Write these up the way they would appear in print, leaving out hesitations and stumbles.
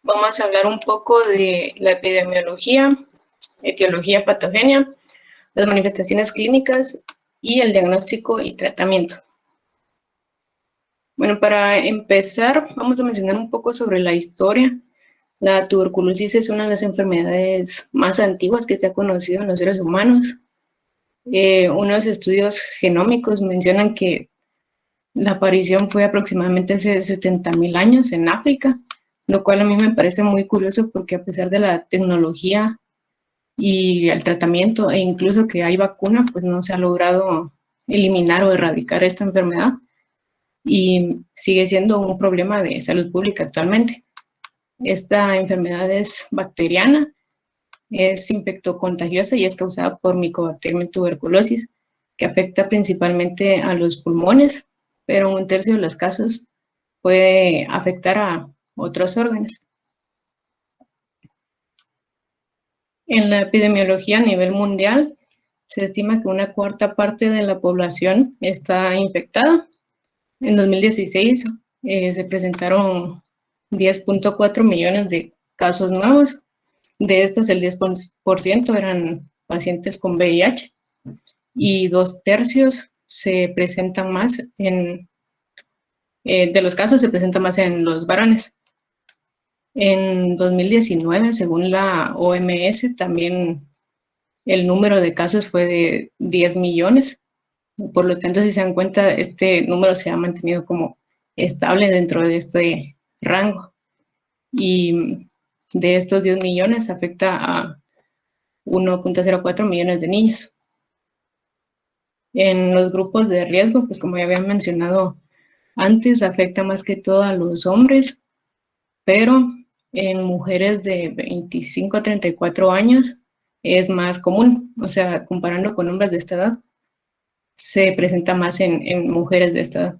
Vamos a hablar un poco de la epidemiología, etiología patogenia, las manifestaciones clínicas y el diagnóstico y tratamiento. Bueno, para empezar, vamos a mencionar un poco sobre la historia. La tuberculosis es una de las enfermedades más antiguas que se ha conocido en los seres humanos. Unos estudios genómicos mencionan que la aparición fue aproximadamente hace 70.000 años en África, lo cual a mí me parece muy curioso porque a pesar de la tecnología y el tratamiento e incluso que hay vacuna, pues no se ha logrado eliminar o erradicar esta enfermedad y sigue siendo un problema de salud pública actualmente. Esta enfermedad es bacteriana, es infectocontagiosa y es causada por Mycobacterium tuberculosis, que afecta principalmente a los pulmones, pero en 1/3 de los casos puede afectar a otros órganos. En la epidemiología a nivel mundial, se estima que 1/4 parte de la población está infectada. En 2016 se presentaron 10.4 millones de casos nuevos. De estos, el 10% eran pacientes con VIH y 2/3 se presentan más de los casos se presentan más en los varones. En 2019, según la OMS, también el número de casos fue de 10 millones. Por lo tanto, si se dan cuenta, este número se ha mantenido como estable dentro de este rango. Y de estos 10 millones afecta a 1.04 millones de niños. En los grupos de riesgo, pues como ya había mencionado antes, afecta más que todo a los hombres, pero en mujeres de 25 a 34 años es más común, o sea, comparando con hombres de esta edad, se presenta más en mujeres de esta edad.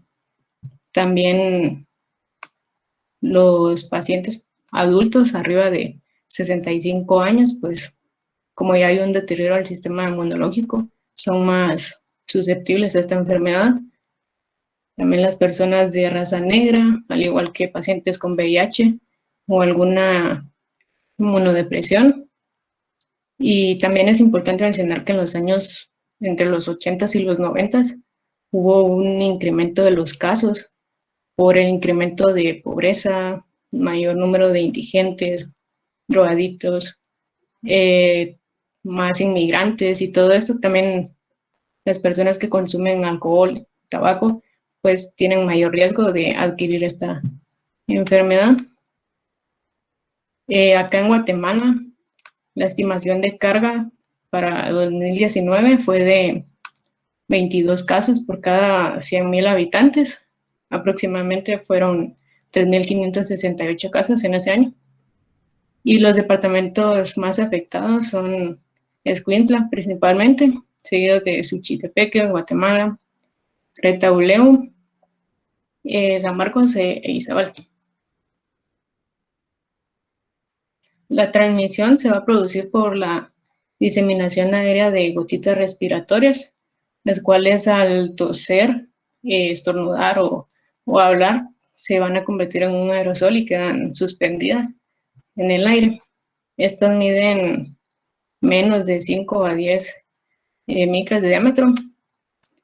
También los pacientes adultos arriba de 65 años, pues como ya hay un deterioro al sistema inmunológico, son más susceptibles a esta enfermedad. También las personas de raza negra, al igual que pacientes con VIH o alguna inmunodepresión. Y también es importante mencionar que en los años entre los 80s y los 90s hubo un incremento de los casos por el incremento de pobreza, mayor número de indigentes, drogadictos, más inmigrantes y todo esto. También las personas que consumen alcohol, tabaco, pues tienen mayor riesgo de adquirir esta enfermedad. Acá en Guatemala, la estimación de carga para 2019 fue de 22 casos por cada 100.000 habitantes. Aproximadamente fueron 3.568 casos en ese año. Y los departamentos más afectados son Escuintla principalmente, seguidos de Suchitepeque, Guatemala, Retauleu, San Marcos e Izabal. La transmisión se va a producir por la diseminación aérea de gotitas respiratorias, las cuales al toser, estornudar o hablar se van a convertir en un aerosol y quedan suspendidas en el aire. Estas miden menos de 5 a 10 micras de diámetro,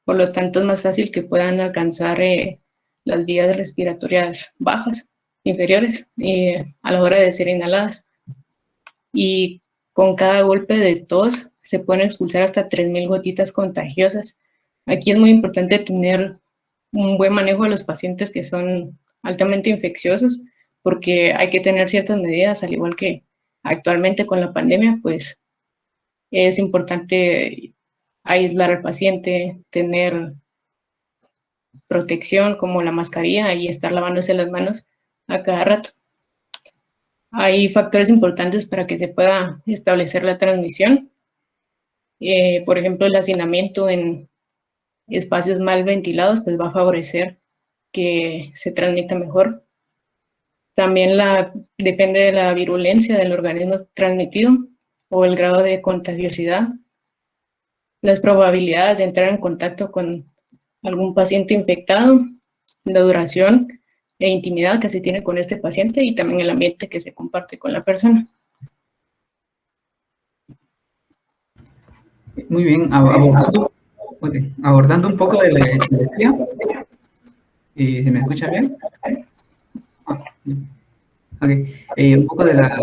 por lo tanto es más fácil que puedan alcanzar las vías respiratorias bajas, inferiores, a la hora de ser inhaladas. Y con cada golpe de tos se pueden expulsar hasta 3.000 gotitas contagiosas. Aquí es muy importante tener un buen manejo de los pacientes que son altamente infecciosos, porque hay que tener ciertas medidas, al igual que actualmente con la pandemia, pues es importante aislar al paciente, tener protección como la mascarilla y estar lavándose las manos a cada rato. Hay factores importantes para que se pueda establecer la transmisión. Por ejemplo, el hacinamiento en espacios mal ventilados pues va a favorecer que se transmita mejor. También depende de la virulencia del organismo transmitido o el grado de contagiosidad. Las probabilidades de entrar en contacto con algún paciente infectado, la duración e intimidad que se tiene con este paciente y también el ambiente que se comparte con la persona. Muy bien, abordando un poco de la etiología. ¿Se me escucha bien? Okay. Un poco de la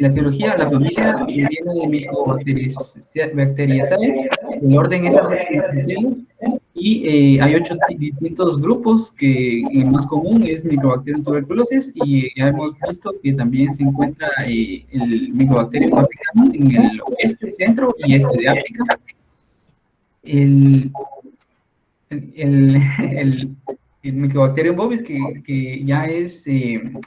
etiología. La familia viene de Mycobacteriaceae, el orden es Acinetobacterium, y hay 8 distintos grupos, que el más común es Mycobacterium tuberculosis, y ya hemos visto que también se encuentra el Mycobacterium africanum en el oeste, centro y este de África. El, el Mycobacterium bovis, que ya es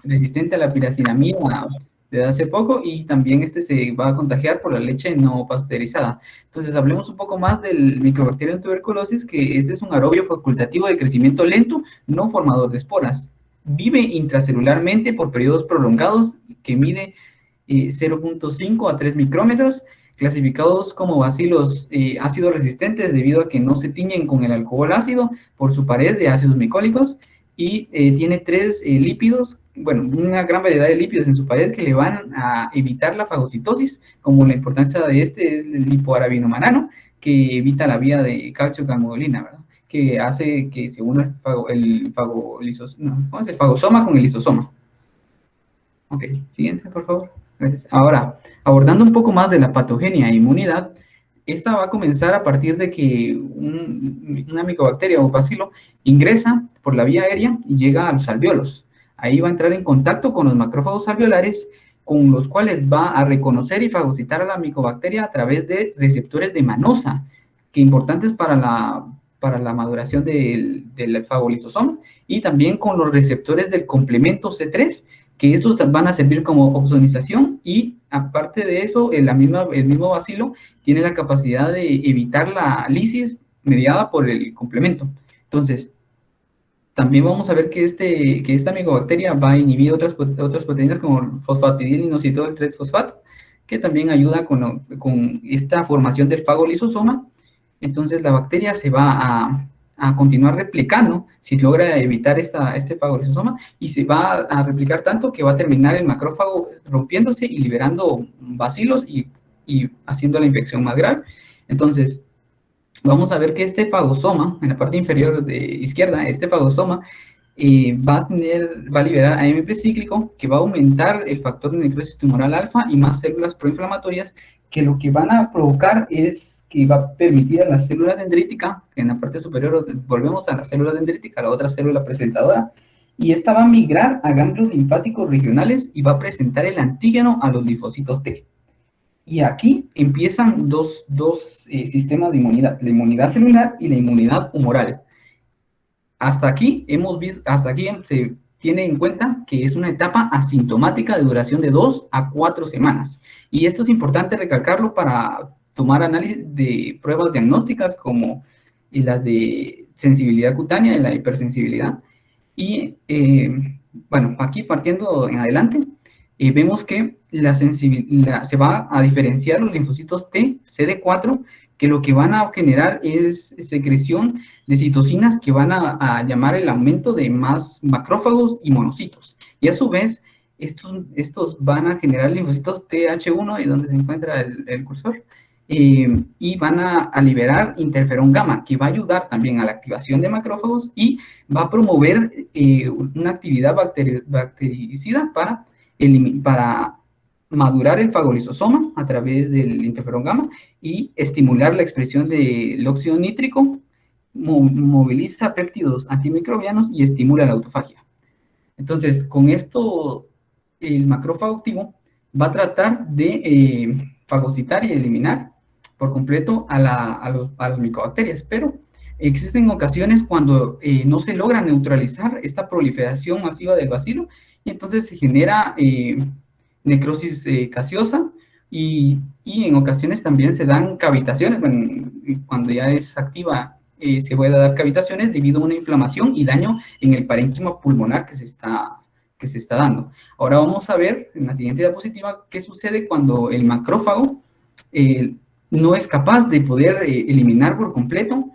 resistente a la piracinamida desde hace poco, y también este se va a contagiar por la leche no pasteurizada. Entonces, hablemos un poco más del Mycobacterium tuberculosis, que este es un aerobio facultativo de crecimiento lento, no formador de esporas. Vive intracelularmente por periodos prolongados, que mide 0.5 a 3 micrómetros, clasificados como bacilos ácidos resistentes debido a que no se tiñen con el alcohol ácido por su pared de ácidos micólicos, y tiene 3 lípidos, bueno, una gran variedad de lípidos en su pared que le van a evitar la fagocitosis, como la importancia de este es el lipoarabinomanano, que evita la vía de calcio-calmodulina, ¿verdad? Que hace que se una el fagosoma con el lisosoma. Ok, siguiente, por favor. Gracias. Ahora, abordando un poco más de la patogenia e inmunidad, esta va a comenzar a partir de que una micobacteria o bacilo ingresa por la vía aérea y llega a los alvéolos. Ahí va a entrar en contacto con los macrófagos alveolares, con los cuales va a reconocer y fagocitar a la micobacteria a través de receptores de manosa, que importantes para la maduración del fagolisosoma, y también con los receptores del complemento C3, que estos van a servir como opsonización, y aparte de eso, el mismo bacilo tiene la capacidad de evitar la lisis mediada por el complemento. Entonces, también vamos a ver que esta micobacteria va a inhibir otras proteínas como fosfatidilinositol 3-fosfato, que también ayuda con esta formación del fagolisosoma. Entonces, la bacteria se va a continuar replicando si logra evitar este fagolisosoma, y se va a replicar tanto que va a terminar el macrófago rompiéndose y liberando bacilos y haciendo la infección más grave. Entonces, vamos a ver que este fagosoma, en la parte inferior de izquierda, este fagosoma va a liberar AMP cíclico, que va a aumentar el factor de necrosis tumoral alfa y más células proinflamatorias, que lo que van a provocar es que va a permitir a la célula dendrítica, que en la parte superior volvemos a la célula dendrítica, la otra célula presentadora, y esta va a migrar a ganglios linfáticos regionales y va a presentar el antígeno a los linfocitos T. Y aquí empiezan dos sistemas de inmunidad, la inmunidad celular y la inmunidad humoral. Hasta aquí se tiene en cuenta que es una etapa asintomática de duración de 2 a 4 semanas. Y esto es importante recalcarlo para tomar análisis de pruebas diagnósticas como las de sensibilidad cutánea y la hipersensibilidad. Y bueno, aquí partiendo en adelante, vemos que se va a diferenciar los linfocitos T, CD4, que lo que van a generar es secreción de citocinas que van a llamar el aumento de más macrófagos y monocitos. Y a su vez, estos van a generar linfocitos TH1, y donde se encuentra el cursor, y van a liberar interferón gamma, que va a ayudar también a la activación de macrófagos y va a promover una actividad bactericida para madurar el fagolisosoma a través del interferón gamma y estimular la expresión del óxido nítrico, moviliza péptidos antimicrobianos y estimula la autofagia. Entonces, con esto, el macrófago activo va a tratar de fagocitar y eliminar por completo a las micobacterias, pero existen ocasiones cuando no se logra neutralizar esta proliferación masiva del bacilo, y entonces se genera necrosis gaseosa, y en ocasiones también se dan cavitaciones. Bueno, cuando ya es activa, se puede dar cavitaciones debido a una inflamación y daño en el parénquima pulmonar que se está dando. Ahora vamos a ver en la siguiente diapositiva qué sucede cuando el macrófago no es capaz de poder eliminar por completo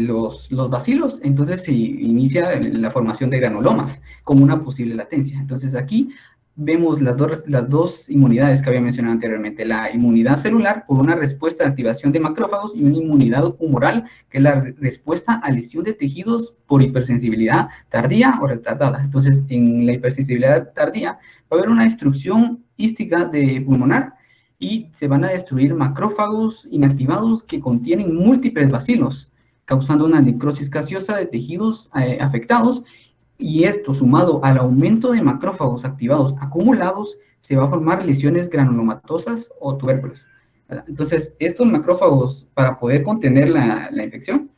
los bacilos, entonces se inicia la formación de granulomas como una posible latencia. Entonces aquí vemos las dos inmunidades que había mencionado anteriormente, la inmunidad celular por una respuesta de activación de macrófagos y una inmunidad humoral, que es la respuesta a lesión de tejidos por hipersensibilidad tardía o retardada. Entonces, en la hipersensibilidad tardía va a haber una destrucción hística de pulmonar y se van a destruir macrófagos inactivados que contienen múltiples bacilos, causando una necrosis gaseosa de tejidos afectados, y esto sumado al aumento de macrófagos activados acumulados, se va a formar lesiones granulomatosas o tubérculos. Entonces, estos macrófagos, para poder contener la infección,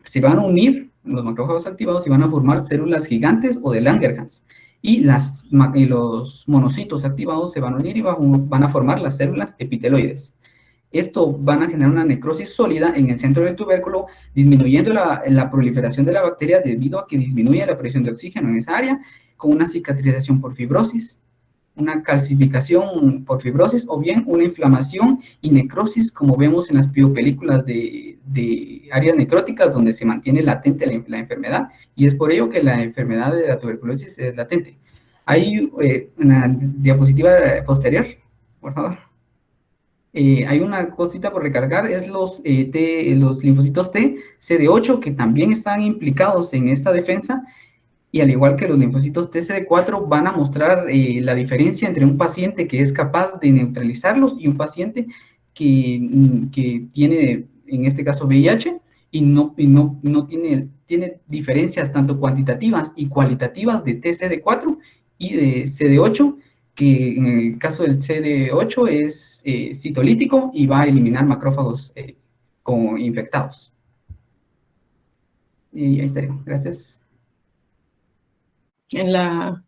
se van a unir, los macrófagos activados, y van a formar células gigantes o de Langerhans. Y los monocitos activados se van a unir y van a formar las células epiteloides. Esto van a generar una necrosis sólida en el centro del tubérculo, disminuyendo la proliferación de la bacteria debido a que disminuye la presión de oxígeno en esa área, con una cicatrización por fibrosis, una calcificación por fibrosis, o bien una inflamación y necrosis, como vemos en las biopelículas de áreas necróticas donde se mantiene latente la enfermedad, y es por ello que la enfermedad de la tuberculosis es latente. Hay una diapositiva posterior, por favor. Hay una cosita por recargar, es los linfocitos T, CD8, que también están implicados en esta defensa, y al igual que los linfocitos T, CD4, van a mostrar la diferencia entre un paciente que es capaz de neutralizarlos y un paciente que tiene, en este caso, VIH, y no tiene diferencias tanto cuantitativas y cualitativas de TCD4 y de CD8, que en el caso del CD8 es citolítico y va a eliminar macrófagos infectados. Y ahí estaría. Gracias. En la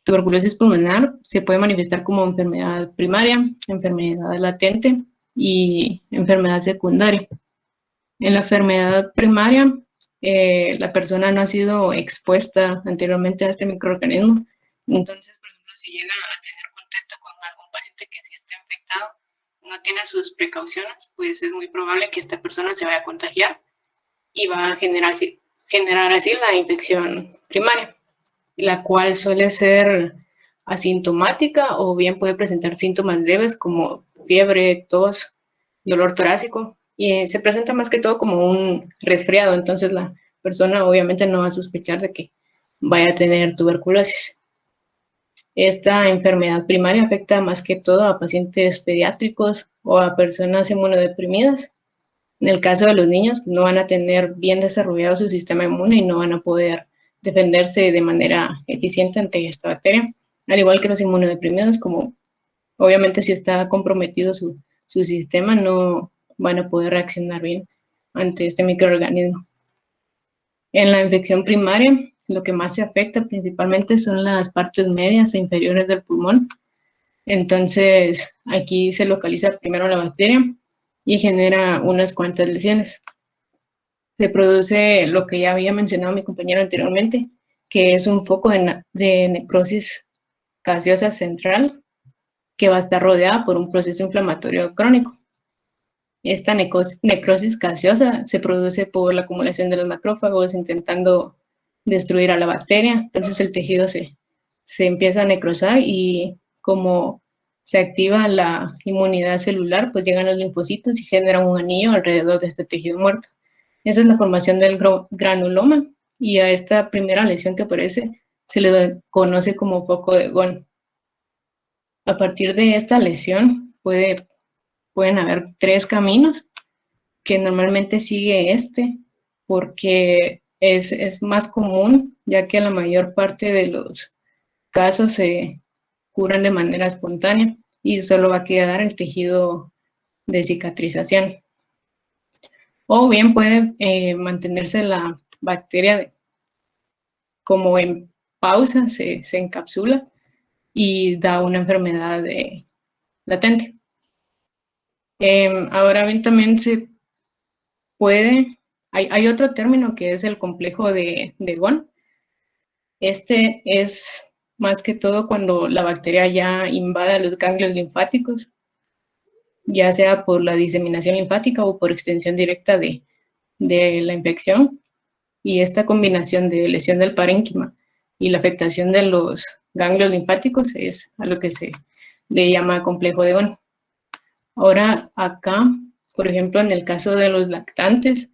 tuberculosis pulmonar se puede manifestar como enfermedad primaria, enfermedad latente y enfermedad secundaria. En la enfermedad primaria, la persona no ha sido expuesta anteriormente a este microorganismo. Entonces, por ejemplo, si llega a tener contacto con algún paciente que sí está infectado, no tiene sus precauciones, pues es muy probable que esta persona se vaya a contagiar y va a generar así la infección primaria, la cual suele ser asintomática o bien puede presentar síntomas leves como fiebre, tos, dolor torácico, y se presenta más que todo como un resfriado. Entonces la persona obviamente no va a sospechar de que vaya a tener tuberculosis. Esta enfermedad primaria afecta más que todo a pacientes pediátricos o a personas inmunodeprimidas. En el caso de los niños, no van a tener bien desarrollado su sistema inmune y no van a poder defenderse de manera eficiente ante esta bacteria, al igual que los inmunodeprimidos, como obviamente si está comprometido su sistema, no van a poder reaccionar bien ante este microorganismo. En la infección primaria, lo que más se afecta principalmente son las partes medias e inferiores del pulmón. Entonces, aquí se localiza primero la bacteria y genera unas cuantas lesiones. Se produce lo que ya había mencionado mi compañero anteriormente, que es un foco de necrosis gaseosa central que va a estar rodeada por un proceso inflamatorio crónico. Esta necrosis gaseosa se produce por la acumulación de los macrófagos intentando destruir a la bacteria. Entonces el tejido se empieza a necrosar y como se activa la inmunidad celular, pues llegan los linfocitos y generan un anillo alrededor de este tejido muerto. Esa es la formación del granuloma, y a esta primera lesión que aparece se le conoce como foco de Ghon. A partir de esta lesión pueden haber 3 caminos, que normalmente sigue porque es más común, ya que la mayor parte de los casos se curan de manera espontánea y solo va a quedar el tejido de cicatrización. O bien puede mantenerse la bacteria como en pausa, se encapsula y da una enfermedad latente. Ahora bien, también se puede, hay otro término que es el complejo de Ghon. Este es más que todo cuando la bacteria ya invade los ganglios linfáticos, ya sea por la diseminación linfática o por extensión directa de de la infección, y esta combinación de lesión del parénquima y la afectación de los ganglios linfáticos es a lo que se le llama complejo de Von. Ahora acá, por ejemplo, en el caso de los lactantes,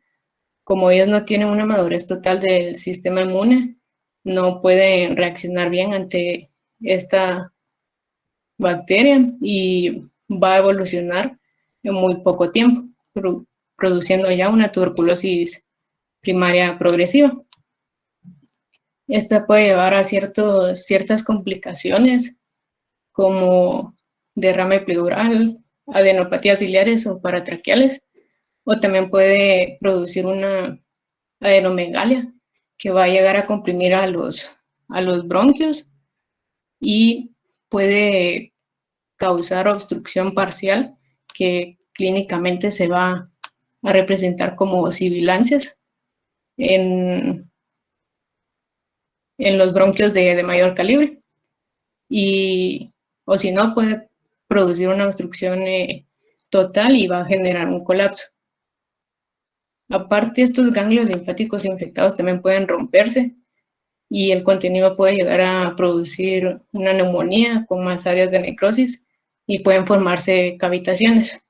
como ellos no tienen una madurez total del sistema inmune, no pueden reaccionar bien ante esta bacteria y va a evolucionar en muy poco tiempo, produciendo ya una tuberculosis primaria progresiva. Esta puede llevar a ciertas complicaciones como derrame pleural, adenopatías ciliares o paratraqueales, o también puede producir una adenomegalia que va a llegar a comprimir a los bronquios y puede causar obstrucción parcial que clínicamente se va a representar como sibilancias en los bronquios de mayor calibre, y o si no puede producir una obstrucción total y va a generar un colapso. Aparte, estos ganglios linfáticos infectados también pueden romperse y el contenido puede llegar a producir una neumonía con más áreas de necrosis y pueden formarse cavitaciones.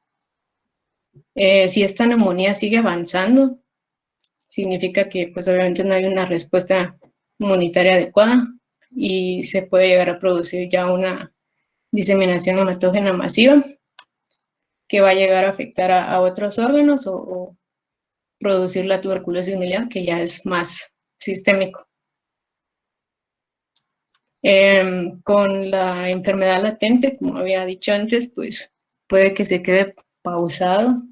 Si esta neumonía sigue avanzando, significa que pues obviamente no hay una respuesta inmunitaria adecuada y se puede llegar a producir ya una diseminación hematógena masiva que va a llegar a afectar a otros órganos o producir la tuberculosis miliar, que ya es más sistémico. Con la enfermedad latente, como había dicho antes, pues puede que se quede pausado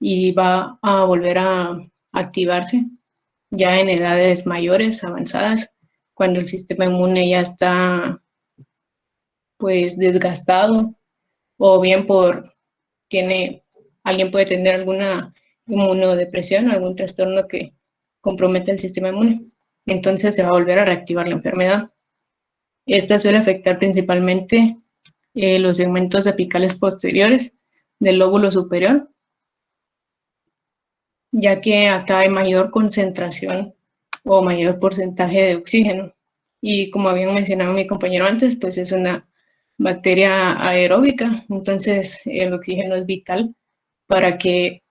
y va a volver a activarse ya en edades mayores, avanzadas, cuando el sistema inmune ya está pues desgastado, o bien alguien puede tener alguna inmunodepresión, algún trastorno que compromete el sistema inmune. Entonces se va a volver a reactivar la enfermedad. Esta suele afectar principalmente los segmentos apicales posteriores del lóbulo superior, ya que acá hay mayor concentración o mayor porcentaje de oxígeno. Y como habían mencionado mi compañero antes, pues es una bacteria aeróbica, entonces el oxígeno es vital para que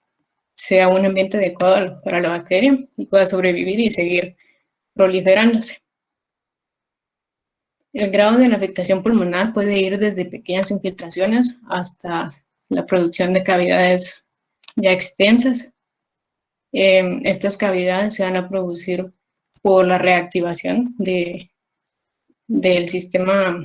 sea un ambiente adecuado para la bacteria y pueda sobrevivir y seguir proliferándose. El grado de la afectación pulmonar puede ir desde pequeñas infiltraciones hasta la producción de cavidades ya extensas. Estas cavidades se van a producir por la reactivación del sistema,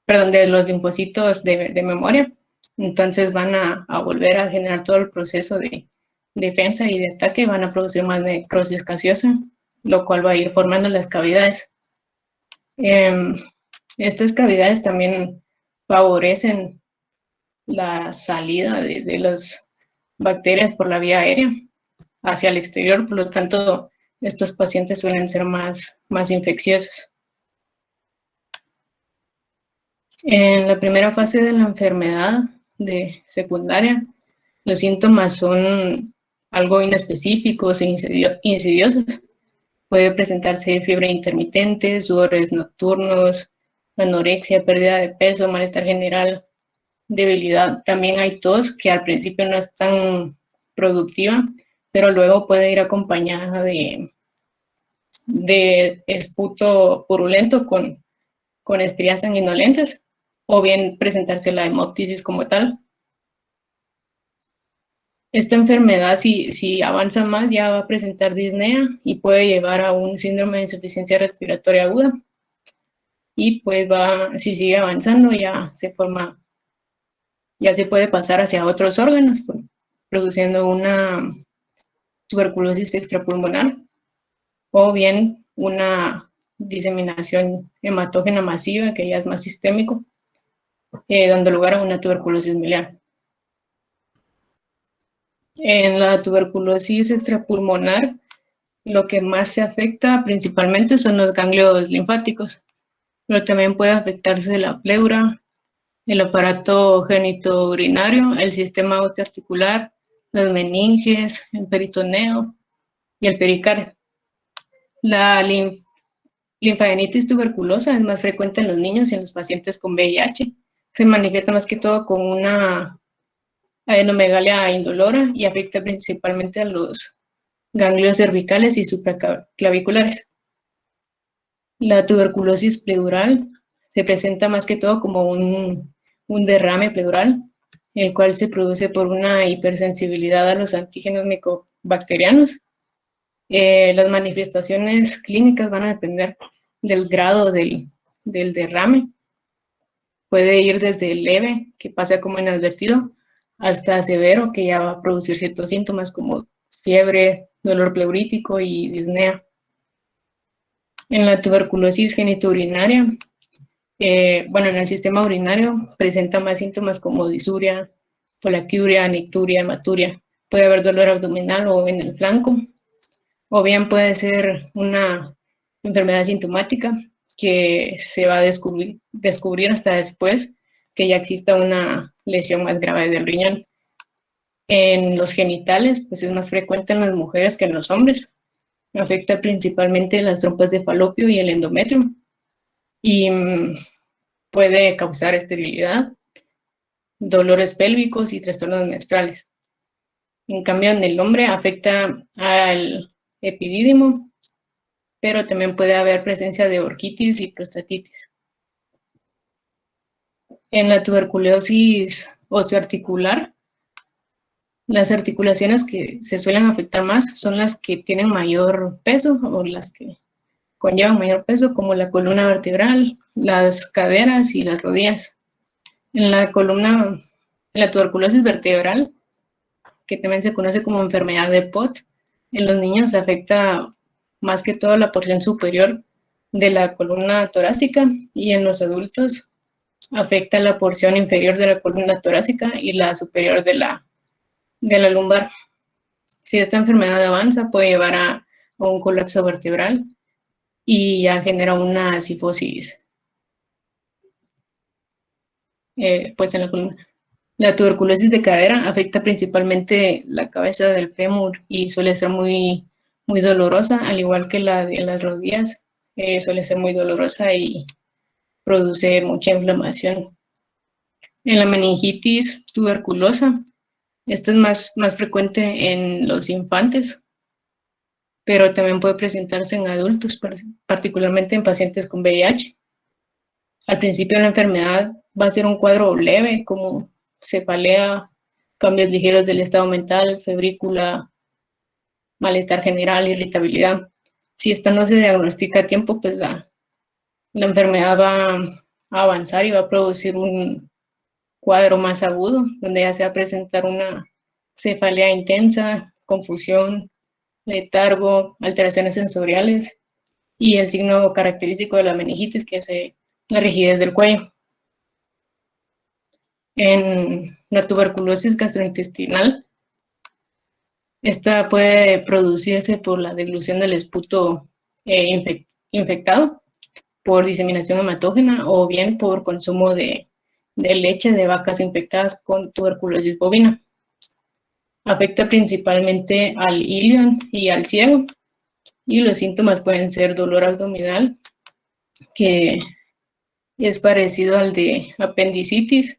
perdón, de los linfocitos de memoria. Entonces van a volver a generar todo el proceso de defensa y de ataque, van a producir más necrosis gaseosa, lo cual va a ir formando las cavidades. Estas cavidades también favorecen la salida de las bacterias por la vía aérea hacia el exterior, por lo tanto, estos pacientes suelen ser más infecciosos. En la primera fase de la enfermedad de secundaria, los síntomas son algo inespecíficos e insidiosos. Puede presentarse fiebre intermitente, sudores nocturnos, anorexia, pérdida de peso, malestar general, debilidad. También hay tos que al principio no es tan productiva, pero luego puede ir acompañada de esputo purulento con estrías sanguinolentas, o bien presentarse la hemoptisis como tal. Esta enfermedad, si avanza más, ya va a presentar disnea y puede llevar a un síndrome de insuficiencia respiratoria aguda. Y pues si sigue avanzando, ya se puede pasar hacia otros órganos, produciendo una tuberculosis extrapulmonar o bien una diseminación hematógena masiva, que ya es más sistémico, dando lugar a una tuberculosis miliar. En la tuberculosis extrapulmonar, lo que más se afecta principalmente son los ganglios linfáticos, pero también puede afectarse la pleura, el aparato genitourinario, el sistema osteoarticular, las meninges, el peritoneo y el pericardio. La linfadenitis tuberculosa es más frecuente en los niños y en los pacientes con VIH. Se manifiesta más que todo con una adenomegalia indolora y afecta principalmente a los ganglios cervicales y supraclaviculares. La tuberculosis pleural se presenta más que todo como un derrame pleural, el cual se produce por una hipersensibilidad a los antígenos micobacterianos. Las manifestaciones clínicas van a depender del grado del derrame. Puede ir desde leve, que pasa como inadvertido, hasta severo, que ya va a producir ciertos síntomas como fiebre, dolor pleurítico y disnea. En la tuberculosis genitourinaria, bueno, en el sistema urinario presenta más síntomas como disuria, polaquiuria, nicturia, hematuria. Puede haber dolor abdominal o en el flanco, o bien puede ser una enfermedad sintomática que se va a descubrir hasta después que ya exista una lesión más grave del riñón. En los genitales, pues es más frecuente en las mujeres que en los hombres. Afecta principalmente las trompas de falopio y el endometrio. Y puede causar esterilidad, dolores pélvicos y trastornos menstruales. En cambio, en el hombre afecta al epidídimo, pero también puede haber presencia de orquitis y prostatitis. En la tuberculosis osteoarticular, las articulaciones que se suelen afectar más son las que tienen mayor peso o las que conllevan mayor peso, como la columna vertebral, las caderas y las rodillas. En la tuberculosis vertebral, que también se conoce como enfermedad de Pott, en los niños afecta más que todo la porción superior de la columna torácica y en los adultos afecta la porción inferior de la columna torácica y la superior de la lumbar. Si esta enfermedad avanza, puede llevar a un colapso vertebral y ya genera una cifosis pues en la columna. La tuberculosis de cadera afecta principalmente la cabeza del fémur y suele ser muy, muy dolorosa, al igual que la de las rodillas, suele ser muy dolorosa y produce mucha inflamación. En la meningitis tuberculosa, esta es más frecuente en los infantes, pero también puede presentarse en adultos, particularmente en pacientes con VIH. Al principio de la enfermedad va a ser un cuadro leve, como cefalea, cambios ligeros del estado mental, febrícula, malestar general, irritabilidad. Si esto no se diagnostica a tiempo, pues la enfermedad va a avanzar y va a producir un cuadro más agudo, donde ya se va a presentar una cefalea intensa, confusión, letargo, alteraciones sensoriales y el signo característico de la meningitis, que es la rigidez del cuello. En la tuberculosis gastrointestinal, esta puede producirse por la deglución del esputo infectado, por diseminación hematógena o bien por consumo de leche de vacas infectadas con tuberculosis bovina. Afecta principalmente al ilion y al ciego, y los síntomas pueden ser dolor abdominal, que es parecido al de apendicitis.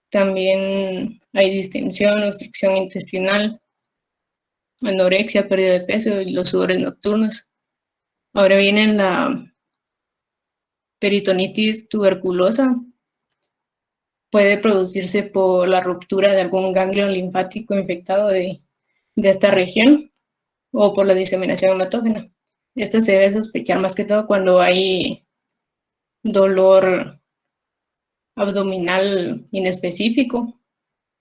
También hay distensión, obstrucción intestinal, anorexia, pérdida de peso y los sudores nocturnos. Ahora viene la peritonitis tuberculosa. Puede producirse por la ruptura de algún ganglio linfático infectado de esta región o por la diseminación hematógena. Esta se debe sospechar más que todo cuando hay dolor abdominal inespecífico,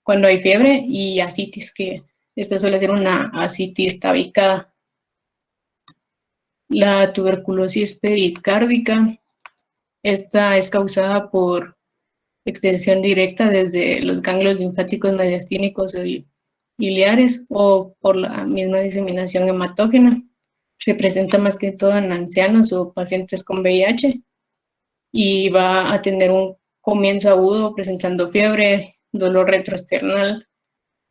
cuando hay fiebre y ascitis, que esta suele ser una ascitis tabicada. La tuberculosis pericárdica, esta es causada por extensión directa desde los ganglios linfáticos mediastínicos y biliares o por la misma diseminación hematógena. Se presenta más que todo en ancianos o pacientes con VIH y va a tener un comienzo agudo presentando fiebre, dolor retroesternal,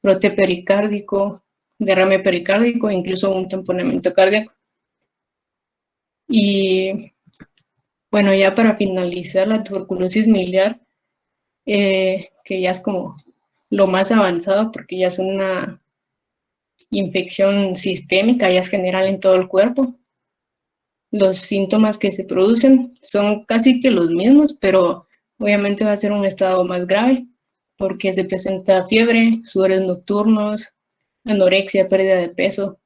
brote pericárdico, derrame pericárdico, incluso un tamponamiento cardíaco. Y bueno, ya para finalizar, la tuberculosis miliar, que ya es como lo más avanzado porque ya es una infección sistémica, ya es general en todo el cuerpo. Los síntomas que se producen son casi que los mismos, pero obviamente va a ser un estado más grave porque se presenta fiebre, sudores nocturnos, anorexia, pérdida de peso,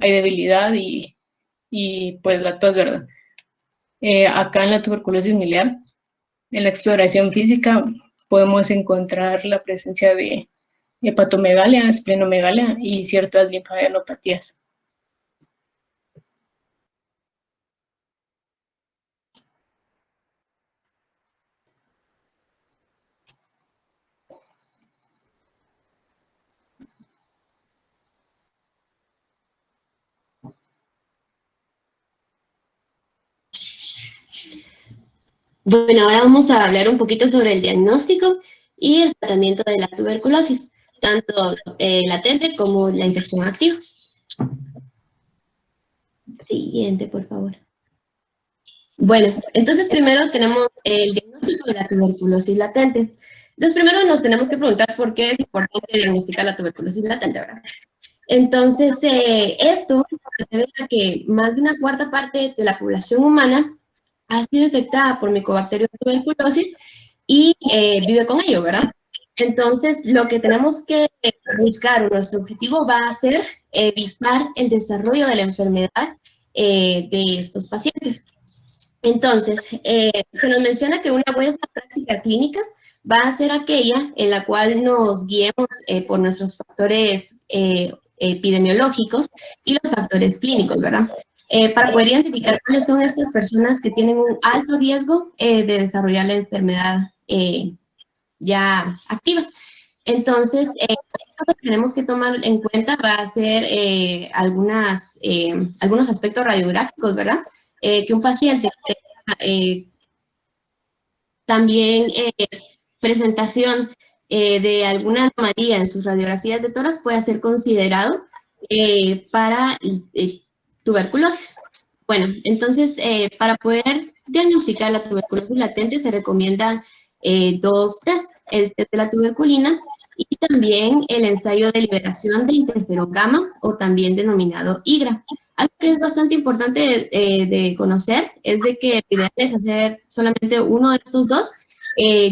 hay debilidad y pues la tos, ¿verdad? Acá en la tuberculosis miliar, en la exploración física, podemos encontrar la presencia de hepatomegalia, esplenomegalia y ciertas linfadenopatías. Bueno, ahora vamos a hablar un poquito sobre el diagnóstico y el tratamiento de la tuberculosis, tanto latente como la infección activa. Siguiente, por favor. Bueno, entonces primero tenemos el diagnóstico de la tuberculosis latente. Entonces primero nos tenemos que preguntar por qué es importante diagnosticar la tuberculosis latente, ¿verdad? Entonces, esto se debe a que más de una cuarta parte de la población humana ha sido infectada por Mycobacterium tuberculosis y vive con ello, ¿verdad? Entonces, lo que tenemos que buscar, o nuestro objetivo va a ser evitar el desarrollo de la enfermedad de estos pacientes. Entonces, se nos menciona que una buena práctica clínica va a ser aquella en la cual nos guiemos por nuestros factores epidemiológicos y los factores clínicos, ¿verdad? Para poder identificar cuáles son estas personas que tienen un alto riesgo de desarrollar la enfermedad ya activa. Entonces, lo que tenemos que tomar en cuenta va a ser algunos aspectos radiográficos, ¿verdad? Que un paciente también presentación de alguna anomalía en sus radiografías de tórax puede ser considerado para tuberculosis. Bueno, entonces, para poder diagnosticar la tuberculosis latente se recomiendan dos test, el test de la tuberculina y también el ensayo de liberación de interferón gamma o también denominado IGRA. Algo que es bastante importante de conocer es de que lo ideal es hacer solamente uno de estos dos,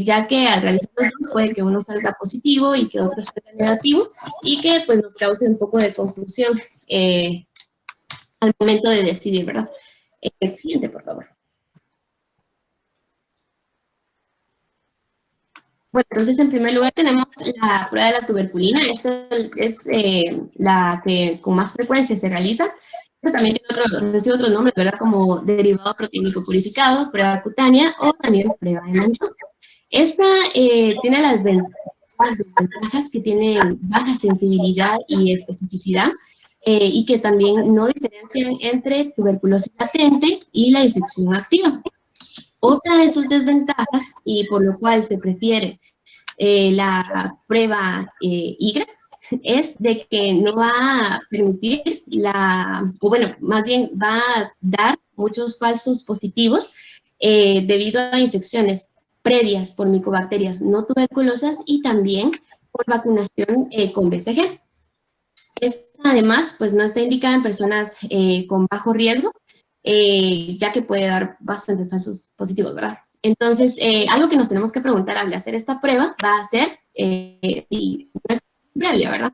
ya que al realizar los dos puede que uno salga positivo y que otro salga negativo y que pues nos cause un poco de confusión al momento de decidir, ¿verdad? El siguiente, por favor. Bueno, entonces en primer lugar tenemos la prueba de la tuberculina. Esta es la que con más frecuencia se realiza. También recibe otros nombres, ¿verdad? Como derivado proteínico purificado, prueba cutánea o también prueba de manchón. Esta tiene las desventajas que tienen baja sensibilidad y especificidad y que también no diferencian entre tuberculosis latente y la infección activa. Otra de sus desventajas, y por lo cual se prefiere la prueba IGRA, es de que no va a permitir o bueno, más bien va a dar muchos falsos positivos debido a infecciones previas por micobacterias no tuberculosas y también por vacunación con BCG. Esta, además, pues no está indicada en personas con bajo riesgo, ya que puede dar bastantes falsos positivos, ¿verdad? Entonces, algo que nos tenemos que preguntar al hacer esta prueba va a ser si una previa, ¿verdad?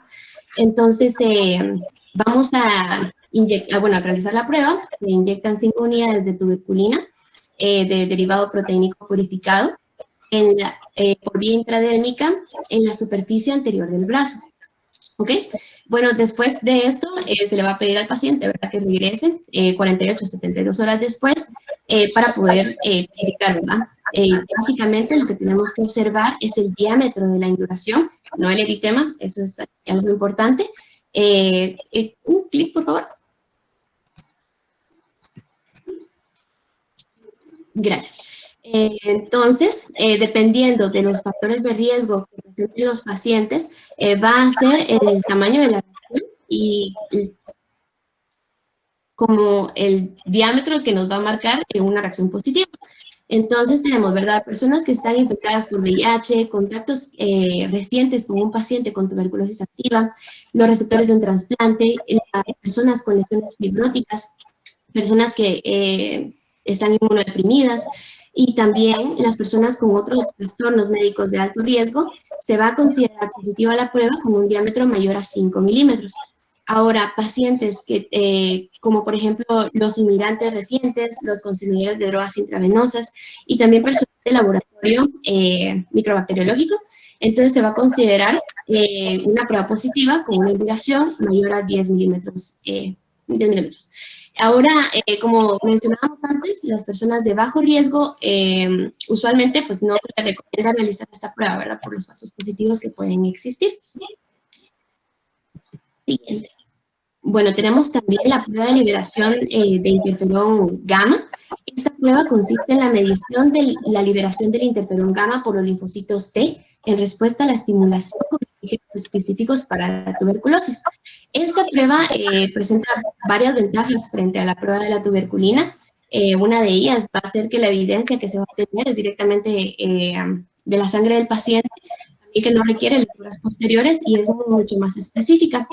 Entonces, vamos a realizar la prueba. Se inyectan 5 unidades de tuberculina de derivado proteínico purificado por vía intradérmica en la superficie anterior del brazo. ¿Ok? Bueno, después de esto se le va a pedir al paciente, ¿verdad?, que regrese 48 a 72 horas después para poder verificar, ¿verdad? Básicamente lo que tenemos que observar es el diámetro de la induración, no el eritema, eso es algo importante. Un clic, por favor. Gracias. Entonces, dependiendo de los factores de riesgo que presenten los pacientes, va a ser el tamaño de la reacción y como el diámetro que nos va a marcar una reacción positiva. Entonces tenemos, ¿verdad?, personas que están infectadas por VIH, contactos recientes con un paciente con tuberculosis activa, los receptores de un trasplante, las personas con lesiones fibróticas, personas que están inmunodeprimidas y también las personas con otros trastornos médicos de alto riesgo. Se va a considerar positiva la prueba con un diámetro mayor a 5 milímetros. Ahora, pacientes que, como por ejemplo los inmigrantes recientes, los consumidores de drogas intravenosas y también personas de laboratorio microbacteriológico, entonces se va a considerar una prueba positiva con una invulación mayor a 10 milímetros. Ahora, como mencionábamos antes, las personas de bajo riesgo, usualmente pues no se les recomienda realizar esta prueba, ¿verdad?, por los falsos positivos que pueden existir. Siguiente. Bueno, tenemos también la prueba de liberación de interferón gamma. Esta prueba consiste en la medición de la liberación del interferón gamma por los linfocitos T en respuesta a la estimulación con antígenos específicos para la tuberculosis. Esta prueba presenta varias ventajas frente a la prueba de la tuberculina. Una de ellas va a ser que la evidencia que se va a obtener es directamente de la sangre del paciente y que no requiere lecturas posteriores y es mucho más específica.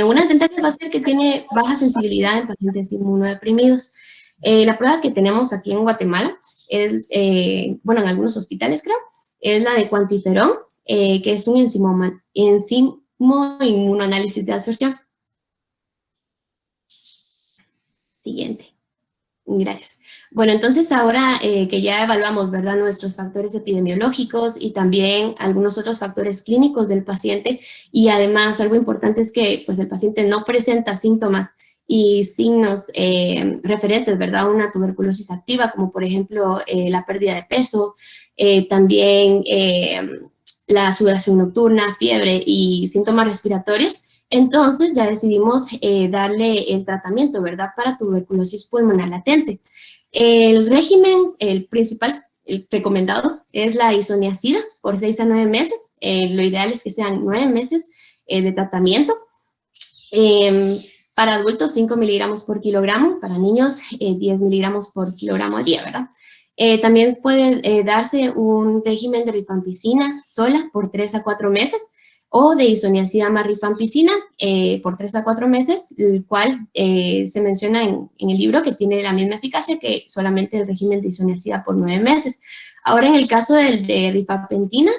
Una ventaja va a ser que tiene baja sensibilidad en pacientes inmunodeprimidos. La prueba que tenemos aquí en Guatemala es, bueno, en algunos hospitales creo, es la de cuantiferón, que es un enzimo inmunoanálisis de absorción. Siguiente. Gracias. Bueno, entonces ahora que ya evaluamos, ¿verdad?, nuestros factores epidemiológicos y también algunos otros factores clínicos del paciente, y además algo importante es que pues, el paciente no presenta síntomas y signos referentes, ¿verdad?, a una tuberculosis activa, como por ejemplo la pérdida de peso, también la sudoración nocturna, fiebre y síntomas respiratorios. Entonces ya decidimos darle el tratamiento, ¿verdad?, para tuberculosis pulmonar latente. El régimen, el principal, el recomendado, es la isoniazida por 6 a 9 meses. Lo ideal es que sean 9 meses de tratamiento. Para adultos, 5 miligramos por kilogramo. Para niños, 10 miligramos por kilogramo al día, ¿verdad? También puede darse un régimen de rifampicina sola por 3 a 4 meses o de isoniazida más rifampicina por 3 a 4 meses, el cual se menciona en el libro que tiene la misma eficacia que solamente el régimen de isoniazida por 9 meses. Ahora, en el caso de rifampicina,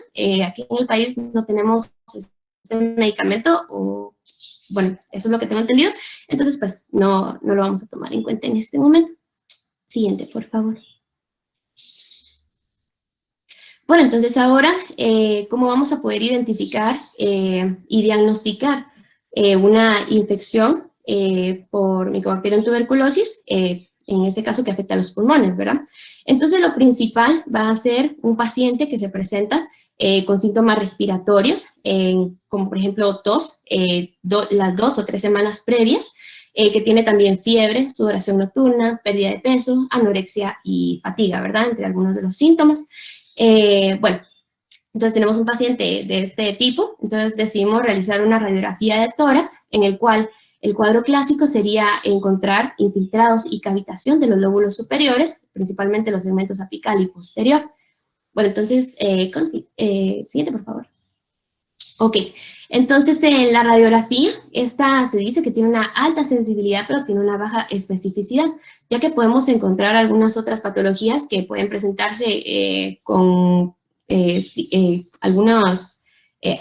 aquí en el país no tenemos este medicamento, o bueno, eso es lo que tengo entendido, entonces pues no lo vamos a tomar en cuenta en este momento. Siguiente, por favor. Bueno, entonces ahora, ¿cómo vamos a poder identificar y diagnosticar una infección por Mycobacterium tuberculosis, en este caso que afecta a los pulmones, ¿verdad? Entonces lo principal va a ser un paciente que se presenta con síntomas respiratorios, como por ejemplo tos, las 2 o 3 semanas previas, que tiene también fiebre, sudoración nocturna, pérdida de peso, anorexia y fatiga, ¿verdad?, entre algunos de los síntomas. Bueno, entonces tenemos un paciente de este tipo, entonces decidimos realizar una radiografía de tórax, en el cual el cuadro clásico sería encontrar infiltrados y cavitación de los lóbulos superiores, principalmente los segmentos apical y posterior. Bueno, entonces, siguiente, por favor. Ok, entonces en la radiografía, esta se dice que tiene una alta sensibilidad, pero tiene una baja especificidad, ya que podemos encontrar algunas otras patologías que pueden presentarse con algunas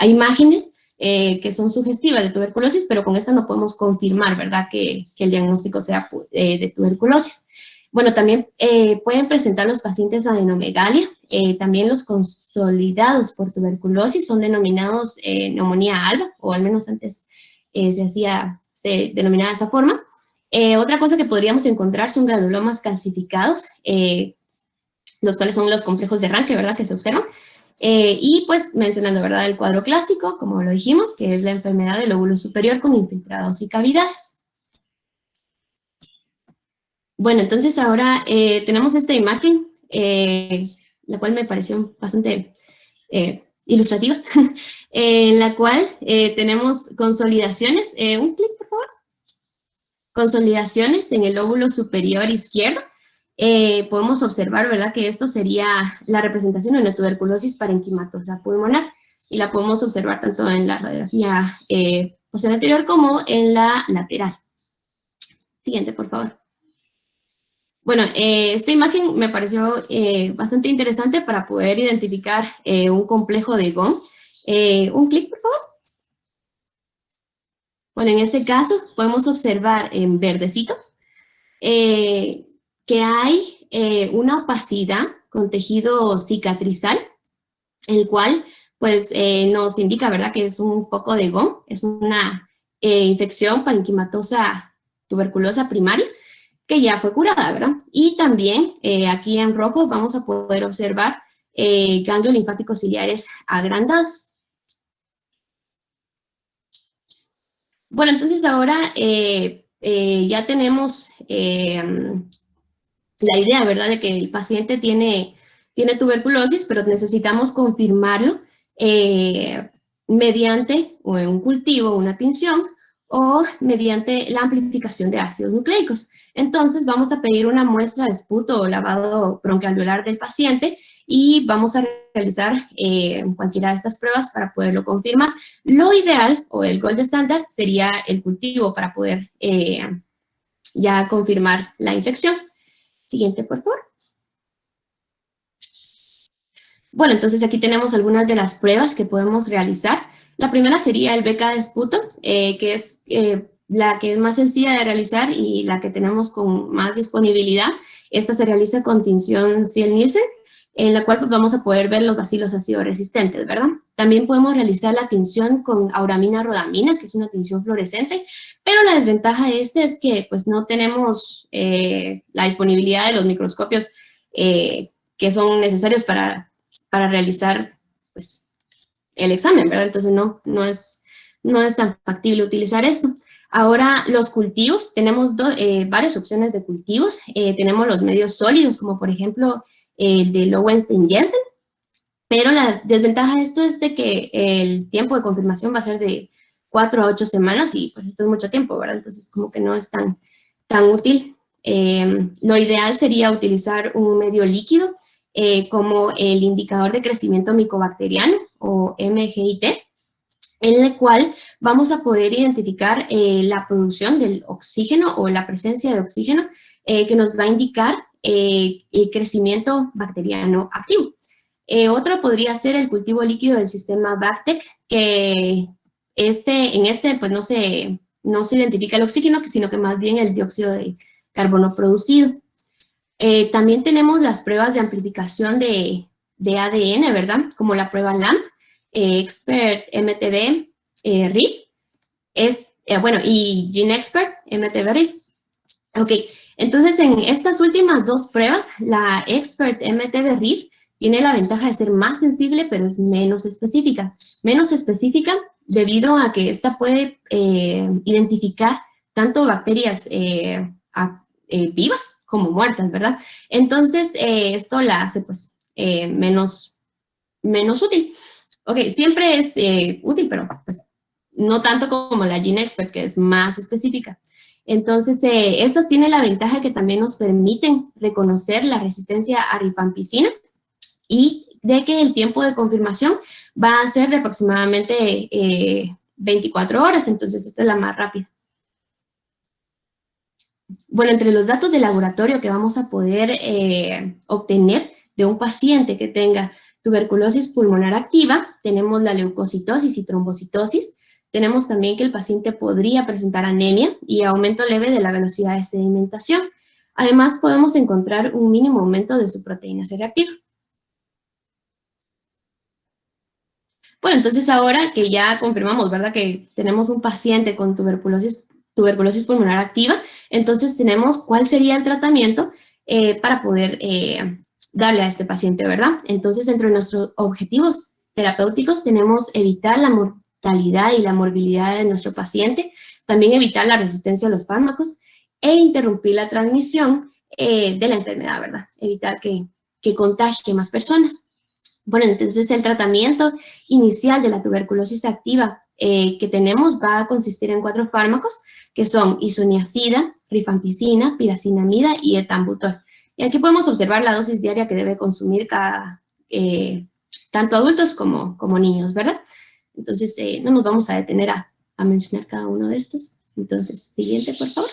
imágenes que son sugestivas de tuberculosis, pero con esta no podemos confirmar, ¿verdad?, que el diagnóstico sea de tuberculosis. Bueno, también pueden presentar los pacientes adenomegalia, también los consolidados por tuberculosis son denominados neumonía alba, o al menos antes se denominaba de esta forma. Otra cosa que podríamos encontrar son granulomas calcificados, los cuales son los complejos de Ranke, ¿verdad?, que se observan. Y pues mencionando, ¿verdad?, el cuadro clásico, como lo dijimos, que es la enfermedad del lóbulo superior con infiltrados y cavidades. Bueno, entonces ahora tenemos esta imagen la cual me pareció bastante ilustrativa, en la cual tenemos consolidaciones, un clic por favor, consolidaciones en el lóbulo superior izquierdo. Podemos observar, ¿verdad?, que esto sería la representación de una tuberculosis parenquimatosa pulmonar, y la podemos observar tanto en la radiografía posterior anterior como en la lateral. Siguiente, por favor. Bueno, esta imagen me pareció bastante interesante para poder identificar un complejo de GON. Un clic, por favor. Bueno, en este caso podemos observar en verdecito que hay una opacidad con tejido cicatrizal, el cual pues nos indica, ¿verdad?, que es un foco de GON, es una infección parenquimatosa tuberculosa primaria, que ya fue curada, ¿verdad? Y también aquí en rojo vamos a poder observar ganglios linfáticos ciliares agrandados. Bueno, entonces ahora ya tenemos la idea, ¿verdad?, de que el paciente tiene tuberculosis, pero necesitamos confirmarlo mediante un cultivo, una tinción, o mediante la amplificación de ácidos nucleicos. Entonces vamos a pedir una muestra de esputo o lavado bronquialveolar del paciente y vamos a realizar cualquiera de estas pruebas para poderlo confirmar. Lo ideal o el gold standard sería el cultivo para poder ya confirmar la infección. Siguiente, por favor. Bueno, entonces aquí tenemos algunas de las pruebas que podemos realizar. La primera sería el BK de esputo, que es la que es más sencilla de realizar y la que tenemos con más disponibilidad. Esta se realiza con tinción Ziel-Nielsen, en la cual pues, vamos a poder ver los bacilos ácido resistentes, ¿verdad? También podemos realizar la tinción con auramina rodamina, que es una tinción fluorescente, pero la desventaja de este es que pues no tenemos la disponibilidad de los microscopios que son necesarios para realizar pues, el examen, ¿verdad? Entonces no es tan factible utilizar esto. Ahora, los cultivos, tenemos varias opciones de cultivos. Tenemos los medios sólidos, como por ejemplo el de Lowenstein-Jensen, pero la desventaja de esto es de que el tiempo de confirmación va a ser de 4 a 8 semanas y pues esto es mucho tiempo, ¿verdad? Entonces como que no es tan útil. Lo ideal sería utilizar un medio líquido como el indicador de crecimiento micobacteriano o MGIT, en el cual vamos a poder identificar la producción del oxígeno o la presencia de oxígeno que nos va a indicar el crecimiento bacteriano activo. Otro podría ser el cultivo líquido del sistema BACTEC, que en este pues no se identifica el oxígeno, sino que más bien el dióxido de carbono producido. También tenemos las pruebas de amplificación de ADN, ¿verdad? Como la prueba LAMP, Expert MTB RIF, bueno, y GeneXpert MTB RIF. Ok, entonces en estas últimas dos pruebas, la Expert MTB RIF tiene la ventaja de ser más sensible, pero es menos específica. Menos específica debido a que esta puede identificar tanto bacterias vivas como muertas, ¿verdad? Entonces, esto la hace, pues, menos útil. Ok, siempre es útil, pero, pues, no tanto como la GeneXpert, que es más específica. Entonces, estas tienen la ventaja que también nos permiten reconocer la resistencia a rifampicina y de que el tiempo de confirmación va a ser de aproximadamente 24 horas, entonces esta es la más rápida. Bueno, entre los datos de laboratorio que vamos a poder obtener de un paciente que tenga tuberculosis pulmonar activa, tenemos la leucocitosis y trombocitosis. Tenemos también que el paciente podría presentar anemia y aumento leve de la velocidad de sedimentación. Además, podemos encontrar un mínimo aumento de su proteína C reactiva. Bueno, entonces ahora que ya confirmamos, ¿verdad?, que tenemos un paciente con tuberculosis pulmonar activa, entonces tenemos cuál sería el tratamiento para poder darle a este paciente, ¿verdad? Entonces, entre nuestros objetivos terapéuticos tenemos evitar la mortalidad y la morbilidad de nuestro paciente, también evitar la resistencia a los fármacos e interrumpir la transmisión de la enfermedad, ¿verdad? Evitar que que contagie más personas. Bueno, entonces el tratamiento inicial de la tuberculosis activa que tenemos va a consistir en 4 fármacos, que son isoniazida, rifampicina, piracinamida y etambutol. Y aquí podemos observar la dosis diaria que debe consumir tanto adultos como niños, ¿verdad? Entonces, no nos vamos a detener a mencionar cada uno de estos. Entonces, siguiente, por favor.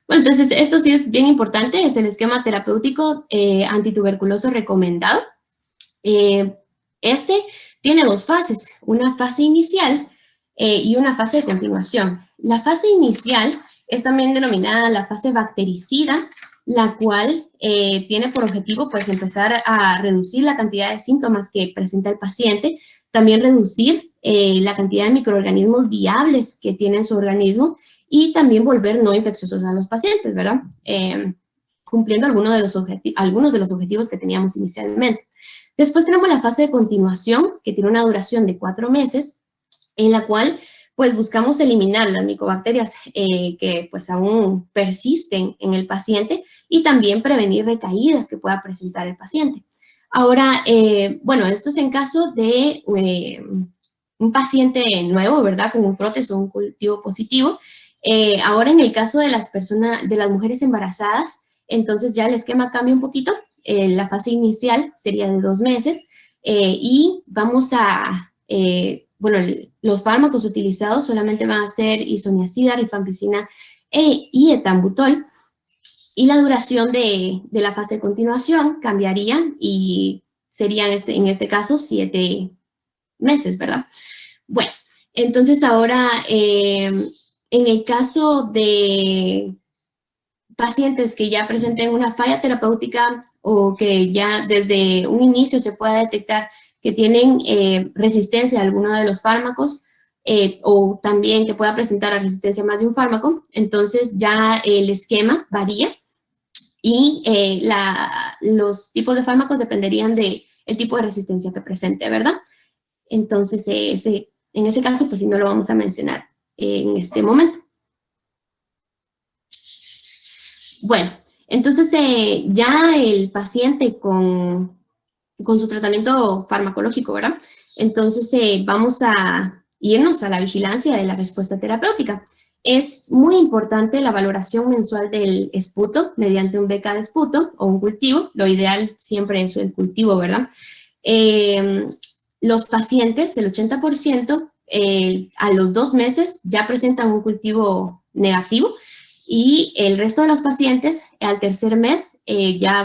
Bueno, entonces, esto sí es bien importante, es el esquema terapéutico antituberculoso recomendado. Este tiene 2 fases, una fase inicial y una fase de continuación. La fase inicial es también denominada la fase bactericida, la cual tiene por objetivo pues empezar a reducir la cantidad de síntomas que presenta el paciente, también reducir la cantidad de microorganismos viables que tiene en su organismo y también volver no infecciosos a los pacientes, ¿verdad? Cumpliendo algunos de los objetivos que teníamos inicialmente. Después tenemos la fase de continuación, que tiene una duración de 4 meses, en la cual pues buscamos eliminar las micobacterias que pues aún persisten en el paciente y también prevenir recaídas que pueda presentar el paciente. Ahora, bueno, esto es en caso de un paciente nuevo, ¿verdad? Con un prótesis o un cultivo positivo. Ahora, en el caso de las mujeres embarazadas, entonces ya el esquema cambia un poquito. La fase inicial sería de 2 meses y vamos a, bueno, los fármacos utilizados solamente van a ser isoniazida, rifampicina y etambutol. Y la duración de la fase de continuación cambiaría y serían en este caso 7 meses, ¿verdad? Bueno, entonces ahora en el caso de pacientes que ya presenten una falla terapéutica o que ya desde un inicio se pueda detectar que tienen resistencia a alguno de los fármacos o también que pueda presentar resistencia a más de un fármaco, entonces ya el esquema varía y los tipos de fármacos dependerían del tipo de resistencia que presente, ¿verdad? Entonces, en ese caso, pues sí, no lo vamos a mencionar en este momento. Bueno, entonces ya el paciente con su tratamiento farmacológico, ¿verdad? Entonces vamos a irnos a la vigilancia de la respuesta terapéutica. Es muy importante la valoración mensual del esputo mediante un beca de esputo o un cultivo. Lo ideal siempre es el cultivo, ¿verdad? Los pacientes, el 80%, a los 2 meses ya presentan un cultivo negativo y el resto de los pacientes al 3er mes ya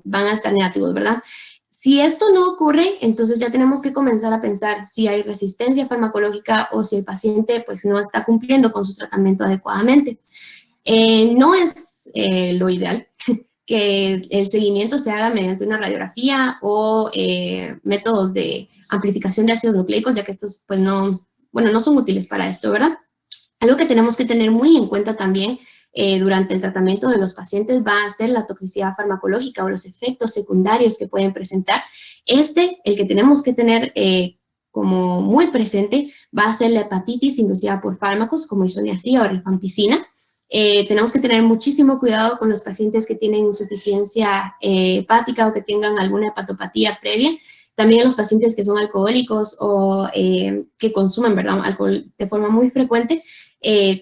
van a estar negativos, ¿verdad? Si esto no ocurre, entonces ya tenemos que comenzar a pensar si hay resistencia farmacológica o si el paciente pues no está cumpliendo con su tratamiento adecuadamente. No es lo ideal que el seguimiento se haga mediante una radiografía o métodos de amplificación de ácidos nucleicos, ya que estos pues no son útiles para esto, ¿verdad? Algo que tenemos que tener muy en cuenta también durante el tratamiento de los pacientes va a ser la toxicidad farmacológica o los efectos secundarios que pueden presentar. El que tenemos que tener como muy presente va a ser la hepatitis inducida por fármacos como isoniazida o rifampicina. Tenemos que tener muchísimo cuidado con los pacientes que tienen insuficiencia hepática o que tengan alguna hepatopatía previa. También los pacientes que son alcohólicos o que consumen, ¿verdad?, alcohol de forma muy frecuente.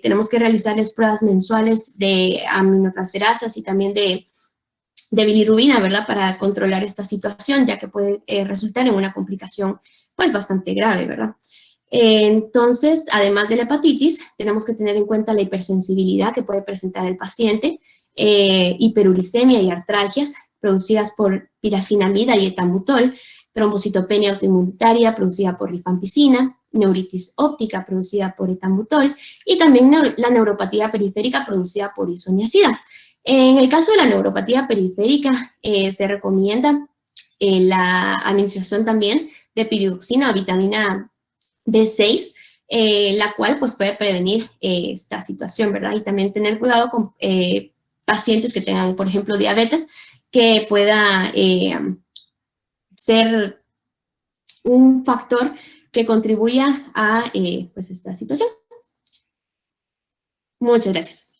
Tenemos que realizarles pruebas mensuales de aminotransferasas y también de bilirrubina, ¿verdad?, para controlar esta situación, ya que puede resultar en una complicación pues bastante grave, ¿verdad? Entonces, además de la hepatitis, tenemos que tener en cuenta la hipersensibilidad que puede presentar el paciente, hiperuricemia y artralgias producidas por piracinamida y etambutol, trombocitopenia autoinmunitaria producida por rifampicina, neuritis óptica producida por etambutol y también la neuropatía periférica producida por isoniazida. En el caso de la neuropatía periférica, se recomienda la administración también de piridoxina o vitamina B6, la cual pues puede prevenir esta situación, ¿verdad? Y también tener cuidado con pacientes que tengan, por ejemplo, diabetes, que pueda ser un factor que contribuya a pues esta situación. Muchas gracias.